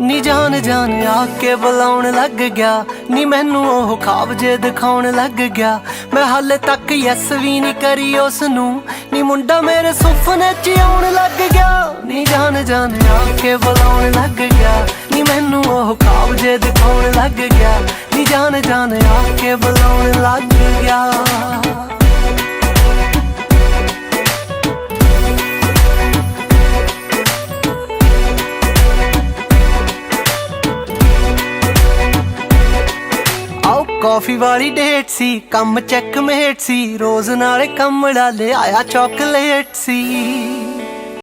ਨੀ ਜਾਨ ਜਾਨ ਆਕੇ ਬੁਲਾਉਣ ਲੱਗ ਗਿਆ, ਨੀ ਮੈਨੂੰ ਉਹ ਖਾਬ ਜੇ ਦਿਖਾਉਣ ਲੱਗ ਗਿਆ। ਮੈਂ ਹਾਲੇ ਤੱਕ ਯੈਸ ਵੀ ਨਹੀਂ ਕਰੀ ਉਸ ਨੂੰ, ਨੀ ਮੁੰਡਾ ਮੇਰੇ ਸੁਪਨੇ 'ਚ ਆਉਣ ਲੱਗ ਗਿਆ। ਨੀ ਜਾਨ ਜਾਨ ਆਕੇ ਬੁਲਾਉਣ ਲੱਗ ਗਿਆ, ਨੀ ਮੈਨੂੰ ਉਹ ਖਾਬ ਜੇ ਦਿਖਾਉਣ ਲੱਗ ਗਿਆ। ਨੀ ਜਾਨ ਜਾਨ ਆਕੇ ਬੁਲਾਉਣ ਲੱਗ ਗਿਆ। कॉफी वाली डेट सी, कम चेकमेट सी, रोज नाले कमड़ा ले आया चॉकलेट सी।